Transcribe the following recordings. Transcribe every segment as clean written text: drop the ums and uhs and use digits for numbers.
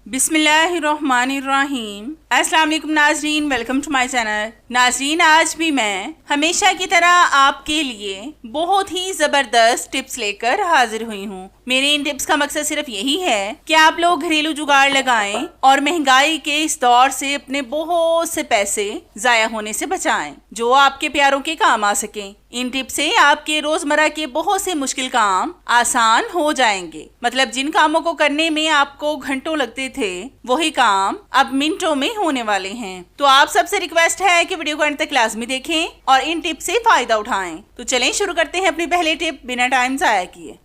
बिस्मिल्लाहिर्रहमानिर्रहीम। अस्सलाम वालेकुम नाजरीन, वेलकम टू माय चैनल। नाजरीन, आज भी मैं हमेशा की तरह आपके लिए बहुत ही ज़बरदस्त टिप्स लेकर हाजिर हुई हूँ। मेरे इन टिप्स का मकसद सिर्फ यही है कि आप लोग घरेलू जुगाड़ लगाएं और महंगाई के इस दौर से अपने बहुत से पैसे ज़ाया होने से बचाएं, जो आपके प्यारों के काम आ सकें। इन टिप्स से आपके रोजमर्रा के बहुत से मुश्किल काम आसान हो जाएंगे। मतलब जिन कामों को करने में आपको घंटों लगते थे, वही काम अब मिनटों में होने वाले हैं। तो आप सबसे रिक्वेस्ट है कि वीडियो को अंत तक लाजमी देखें और इन टिप्स से फायदा उठाएं। तो चलें शुरू करते हैं अपनी पहले टिप बिना टाइम ज़ाया किए।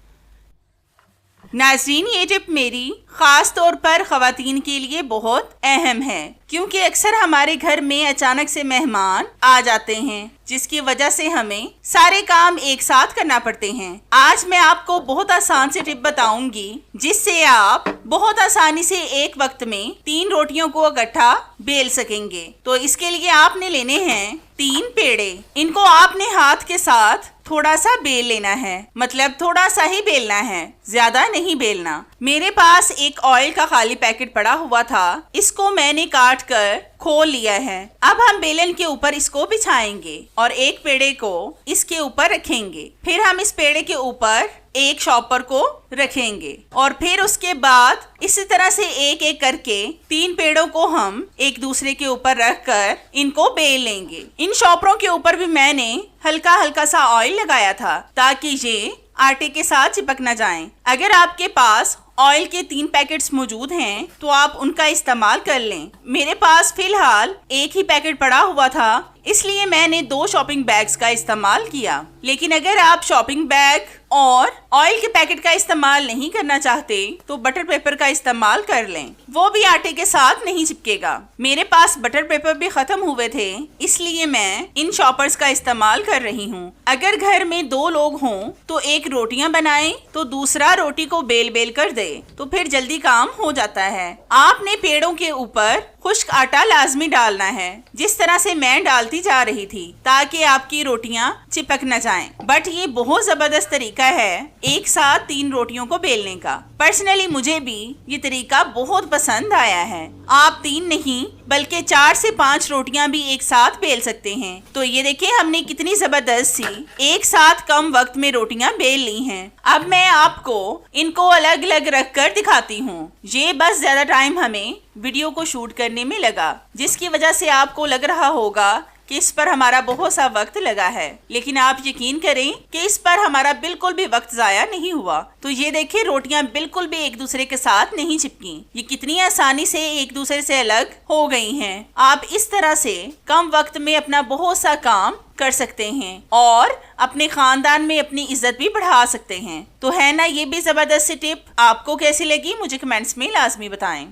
नाज़रीन, ये टिप मेरी खास तौर पर ख़वातीन के लिए बहुत अहम है, क्योंकि अक्सर हमारे घर में अचानक से मेहमान आ जाते हैं, जिसकी वजह से हमें सारे काम एक साथ करना पड़ते हैं। आज मैं आपको बहुत आसान सी टिप बताऊंगी, जिससे आप बहुत आसानी से एक वक्त में 3 रोटियों को इकट्ठा बेल सकेंगे। तो इसके लिए आपने लेने हैं 3 पेड़े। इनको आपने हाथ के साथ थोड़ा सा बेल लेना है, मतलब थोड़ा सा ही बेलना है, ज्यादा नहीं बेलना। मेरे पास एक ऑयल का खाली पैकेट पड़ा हुआ था, इसको मैंने काट कर खोल लिया है। अब हम बेलन के ऊपर इसको बिछाएंगे और एक पेड़े को इसके ऊपर रखेंगे। फिर हम इस पेड़े के ऊपर एक शॉपर को रखेंगे और फिर उसके बाद इसी तरह से एक एक करके 3 पेड़ों को हम एक दूसरे के ऊपर रख कर इनको बेल लेंगे। इन शॉपरों के ऊपर भी मैंने हल्का हल्का सा ऑयल लगाया था, ताकि ये आटे के साथ चिपक न जाएं। अगर आपके पास ऑयल के 3 पैकेट्स मौजूद हैं तो आप उनका इस्तेमाल कर लें। मेरे पास फिलहाल एक ही पैकेट पड़ा हुआ था, इसलिए मैंने 2 शॉपिंग बैग्स का इस्तेमाल किया। लेकिन अगर आप शॉपिंग बैग और ऑयल के पैकेट का इस्तेमाल नहीं करना चाहते तो बटर पेपर का इस्तेमाल कर लें, वो भी आटे के साथ नहीं चिपकेगा। मेरे पास बटर पेपर भी खत्म हुए थे, इसलिए मैं इन शॉपर्स का इस्तेमाल कर रही हूँ। अगर घर में 2 लोग हों तो एक रोटियां बनाएं तो दूसरा रोटी को बेल बेल कर दे, तो फिर जल्दी काम हो जाता है। आपने पेड़ों के ऊपर खुश्क आटा लाजमी डालना है, जिस तरह से मैं डालती जा रही थी, ताकि आपकी रोटियां चिपक न जाएं। बट ये बहुत जबरदस्त तरीका है एक साथ 3 रोटियों को बेलने का। पर्सनली मुझे भी ये तरीका बहुत पसंद आया है। आप 3 नहीं बल्कि 4 से 5 रोटियां भी एक साथ बेल सकते हैं। तो ये देखिए, हमने कितनी जबरदस्त सी एक साथ कम वक्त में रोटियां बेल ली हैं। अब मैं आपको इनको अलग अलग रख कर दिखाती हूँ। ये बस ज्यादा टाइम हमें वीडियो को शूट करने में लगा, जिसकी वजह से आपको लग रहा होगा कि इस पर हमारा बहुत सा वक्त लगा है, लेकिन आप यकीन करें कि इस पर हमारा बिल्कुल भी वक्त जाया नहीं हुआ। तो ये देखिए, रोटियां बिल्कुल भी एक दूसरे के साथ नहीं चिपकी। ये कितनी आसानी से एक दूसरे से अलग हो गई हैं। आप इस तरह से कम वक्त में अपना बहुत सा काम कर सकते हैं और अपने खानदान में अपनी इज्जत भी बढ़ा सकते हैं। तो है ना ये भी जबरदस्त सी टिप? आपको कैसी लगी मुझे कमेंट्स में लाजमी बताएं।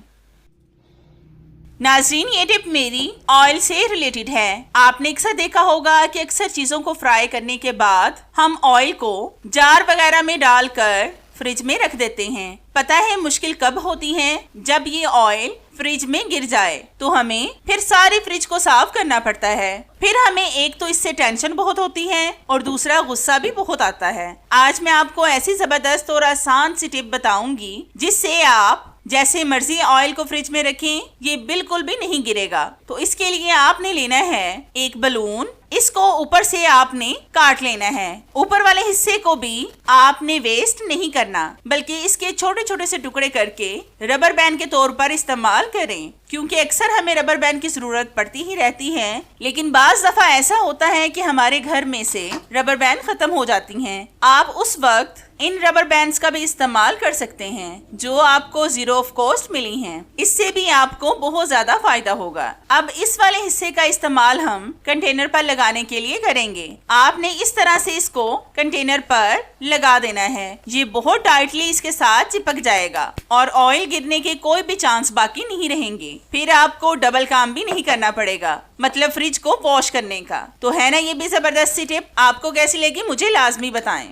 नाज़रीन, ये टिप मेरी ऑयल से रिलेटेड है। आपने अक्सर देखा होगा कि अक्सर चीज़ों को फ्राई करने के बाद हम ऑयल को जार वगैरह में डालकर फ्रिज में रख देते हैं। पता है मुश्किल कब होती है? जब ये ऑयल फ्रिज में गिर जाए तो हमें फिर सारी फ्रिज को साफ करना पड़ता है। फिर हमें एक तो इससे टेंशन बहुत होती है और दूसरा गुस्सा भी बहुत आता है। आज मैं आपको ऐसी जबरदस्त और आसान सी टिप बताऊंगी, जिससे आप जैसे मर्जी ऑयल को फ्रिज में रखें, ये बिल्कुल भी नहीं गिरेगा। तो इसके लिए आपने लेना है एक बलून। इसको ऊपर से आपने काट लेना है। ऊपर वाले हिस्से को भी आपने वेस्ट नहीं करना, बल्कि इसके छोटे छोटे से टुकड़े करके रबर बैंड के तौर पर इस्तेमाल करें, क्योंकि अक्सर हमें रबर बैंड की जरूरत पड़ती ही रहती है। लेकिन बाज दफा ऐसा होता है कि हमारे घर में से रबर बैंड खत्म हो जाती हैं। आप उस वक्त इन रबर बैंड्स का भी इस्तेमाल कर सकते हैं, जो आपको 0 ऑफ कॉस्ट मिली हैं। इससे भी आपको बहुत ज्यादा फायदा होगा। अब इस वाले हिस्से का इस्तेमाल हम कंटेनर पर लगाने के लिए करेंगे। आपने इस तरह से इसको कंटेनर पर लगा देना है। ये बहुत टाइटली इसके साथ चिपक जाएगा और ऑयल गिरने के कोई भी चांस बाकी नहीं रहेंगे। फिर आपको डबल काम भी नहीं करना पड़ेगा, मतलब फ्रिज को वॉश करने का। तो है ना ये भी जबरदस्त सी टिप? आपको कैसी लगी मुझे लाजमी बताएं।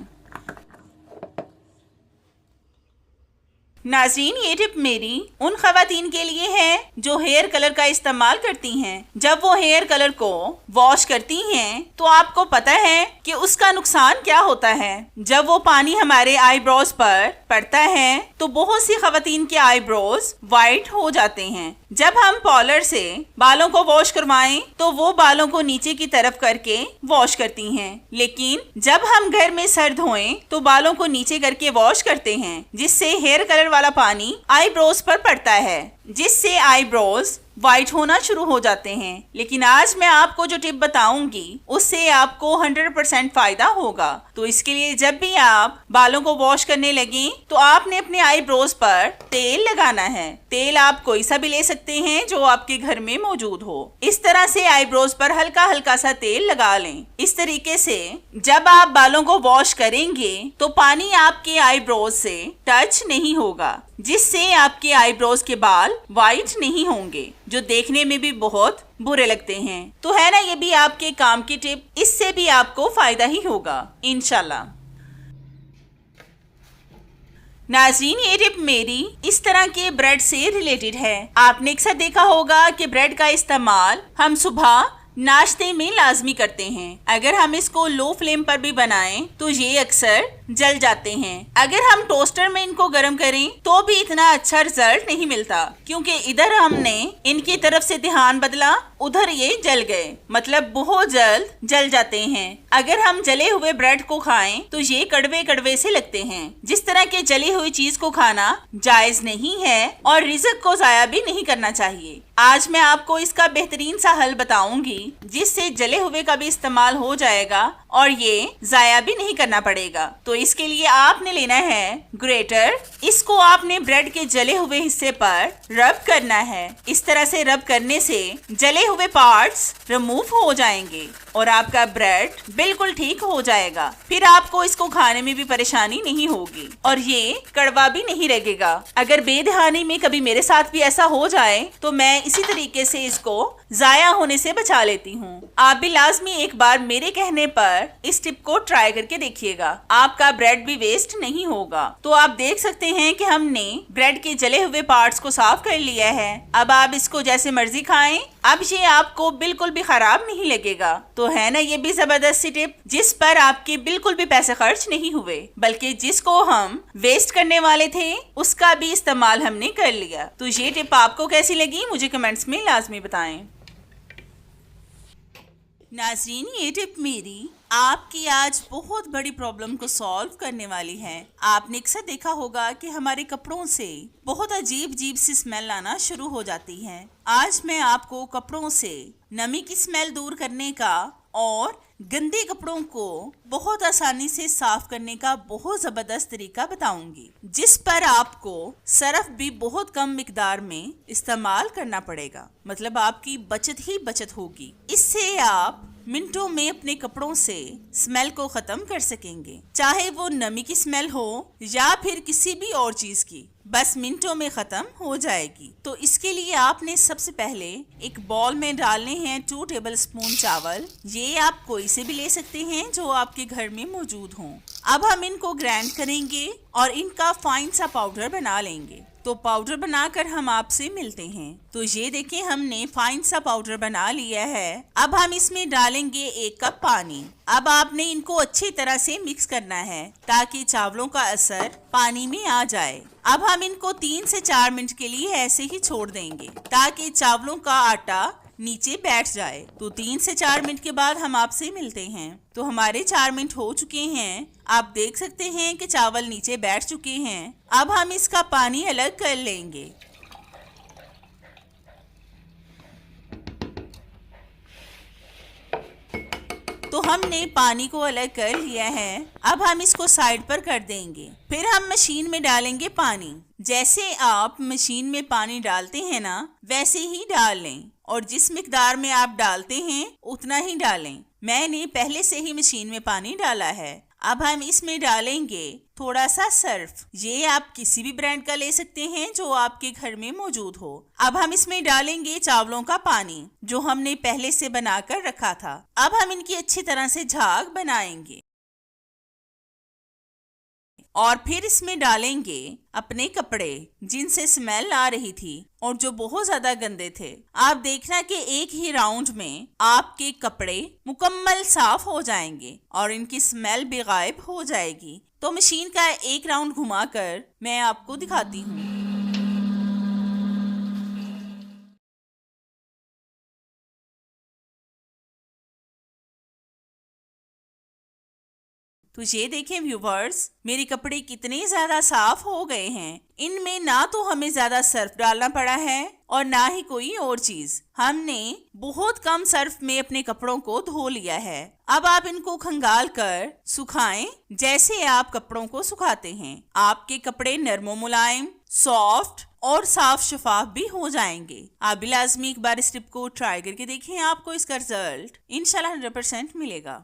नाज़रीन, ये टिप मेरी उन ख़वातीन के लिए है जो हेयर कलर का इस्तेमाल करती हैं। जब वो हेयर कलर को वॉश करती हैं तो आपको पता है कि उसका नुकसान क्या होता है। जब वो पानी हमारे आईब्रोज पर पड़ता है तो बहुत सी खवातीन के आईब्रोज वाइट हो जाते हैं। जब हम पॉलर से बालों को वॉश करवाएं तो वो बालों को नीचे की तरफ करके वॉश करती हैं, लेकिन जब हम घर में सर धोएं तो बालों को नीचे करके वॉश करते हैं, जिससे हेयर कलर वाला पानी आईब्रोज पर पड़ता है, जिससे आईब्रोज वाइट होना शुरू हो जाते हैं। लेकिन आज मैं आपको जो टिप बताऊंगी उससे आपको 100% फायदा होगा। तो इसके लिए जब भी आप बालों को वॉश करने लगें तो आपने अपने आईब्रोज पर तेल लगाना है। तेल आप कोई सा भी ले सकते हैं जो आपके घर में मौजूद हो। इस तरह से आईब्रोज पर हल्का हल्का सा तेल लगा लें। इस तरीके से जब आप बालों को वॉश करेंगे तो पानी आपके आईब्रोज से टच नहीं होगा, जिससे आपके आईब्रोज के बाल वाइट नहीं होंगे, जो देखने में भी बहुत बुरे लगते हैं। तो है ना, ये भी आपके काम की टिप, इससे भी आपको फायदा ही होगा इंशाल्लाह। नाज़रीन, ये टिप मेरी इस तरह के ब्रेड से रिलेटेड है। आपने अक्सर देखा होगा कि ब्रेड का इस्तेमाल हम सुबह नाश्ते में लाजमी करते हैं। अगर हम इसको लो फ्लेम पर भी बनाएं तो ये अक्सर जल जाते हैं। अगर हम टोस्टर में इनको गर्म करें तो भी इतना अच्छा रिजल्ट नहीं मिलता, क्योंकि इधर हमने इनकी तरफ से ध्यान बदला, उधर ये जल गए, मतलब बहुत जल्द जल जाते हैं। अगर हम जले हुए ब्रेड को खाएं तो ये कड़वे कड़वे से लगते हैं। जिस तरह के जली हुई चीज को खाना जायज नहीं है और रिज़्क को जाया भी नहीं करना चाहिए। आज मैं आपको इसका बेहतरीन सा हल बताऊंगी, जिससे जले हुए का भी इस्तेमाल हो जाएगा और ये जाया भी नहीं करना पड़ेगा। तो इसके लिए आपने लेना है ग्रेटर। इसको आपने ब्रेड के जले हुए हिस्से पर रब करना है। इस तरह से रब करने से जले हुए पार्ट्स रिमूव हो जाएंगे और आपका ब्रेड बिल्कुल ठीक हो जाएगा। फिर आपको इसको खाने में भी परेशानी नहीं होगी और ये कड़वा भी नहीं लगेगा। अगर बेध्यानी में कभी मेरे साथ भी ऐसा हो जाए तो मैं इसी तरीके से इसको जाया होने से बचा लेती हूँ। आप भी लाजमी एक बार मेरे कहने पर इस टिप को ट्राई करके देखिएगा, आपका ब्रेड भी वेस्ट नहीं होगा। तो आप देख सकते हैं कि हमने ब्रेड के जले हुए पार्ट्स को साफ कर लिया है। अब आप इसको जैसे मर्जी खाएं, अब ये आपको बिल्कुल भी खराब नहीं लगेगा। तो है ना, ये भी जबरदस्त सी टिप, जिस पर आपके बिल्कुल भी पैसे खर्च नहीं हुए, बल्कि जिसको हम वेस्ट करने वाले थे उसका भी इस्तेमाल हमने कर लिया। तो ये टिप आपको कैसी लगी मुझे कमेंट्स में लाजमी बताएं। नाज़रीन, ये टिप मेरी आपकी आज बहुत बड़ी प्रॉब्लम को सॉल्व करने वाली है। आपने अक्सर देखा होगा कि हमारे कपड़ों से बहुत अजीब अजीब सी स्मेल आना शुरू हो जाती है। आज मैं आपको कपड़ों से नमी की स्मेल दूर करने का और गंदे कपड़ों को बहुत आसानी से साफ करने का बहुत जबरदस्त तरीका बताऊंगी, जिस पर आपको सरफ भी बहुत कम मिकदार में इस्तेमाल करना पड़ेगा। मतलब आपकी बचत ही बचत होगी। इससे आप मिनटों में अपने कपड़ों से स्मेल को खत्म कर सकेंगे, चाहे वो नमी की स्मेल हो या फिर किसी भी और चीज की, बस मिनटों में खत्म हो जाएगी। तो इसके लिए आपने सबसे पहले एक बॉल में डालने हैं 2 टेबलस्पून चावल। ये आप कोई से भी ले सकते हैं जो आपके घर में मौजूद हों। अब हम इनको ग्राइंड करेंगे और इनका फाइन सा पाउडर बना लेंगे। तो पाउडर बनाकर हम आपसे मिलते हैं। तो ये देखिए, हमने फाइन सा पाउडर बना लिया है। अब हम इसमें डालेंगे 1 कप पानी। अब आपने इनको अच्छी तरह से मिक्स करना है ताकि चावलों का असर पानी में आ जाए। अब हम इनको 3 से 4 मिनट के लिए ऐसे ही छोड़ देंगे ताकि चावलों का आटा नीचे बैठ जाए। तो 3 से 4 मिनट के बाद हम आपसे मिलते हैं। तो हमारे 4 मिनट हो चुके हैं। आप देख सकते हैं कि चावल नीचे बैठ चुके हैं। अब हम इसका पानी अलग कर लेंगे। तो हमने पानी को अलग कर लिया है। अब हम इसको साइड पर कर देंगे। फिर हम मशीन में डालेंगे पानी। जैसे आप मशीन में पानी डालते हैं ना, वैसे ही डाल लें और जिस मिकदार में आप डालते हैं उतना ही डालें। मैंने पहले से ही मशीन में पानी डाला है। अब हम इसमें डालेंगे थोड़ा सा सर्फ। ये आप किसी भी ब्रांड का ले सकते हैं जो आपके घर में मौजूद हो। अब हम इसमें डालेंगे चावलों का पानी जो हमने पहले से बनाकर रखा था। अब हम इनकी अच्छी तरह से झाग बनाएंगे और फिर इसमें डालेंगे अपने कपड़े जिनसे स्मेल आ रही थी और जो बहुत ज्यादा गंदे थे। आप देखना कि एक ही राउंड में आपके कपड़े मुकम्मल साफ हो जाएंगे और इनकी स्मेल भी गायब हो जाएगी। तो मशीन का एक राउंड घुमाकर मैं आपको दिखाती हूँ। तो ये देखें व्यूवर्स, मेरे कपड़े कितने ज्यादा साफ हो गए हैं। इनमें ना तो हमें ज्यादा सर्फ डालना पड़ा है और ना ही कोई और चीज। हमने बहुत कम सर्फ में अपने कपड़ों को धो लिया है। अब आप इनको खंगाल कर सुखाएं जैसे आप कपड़ों को सुखाते हैं। आपके कपड़े नरमो मुलायम, सॉफ्ट और साफ शफाफ भी हो जाएंगे। आप भी लाजमी एक बार इस टिप को ट्राई करके देखें, आपको इसका रिजल्ट इंशाल्लाह 100% मिलेगा।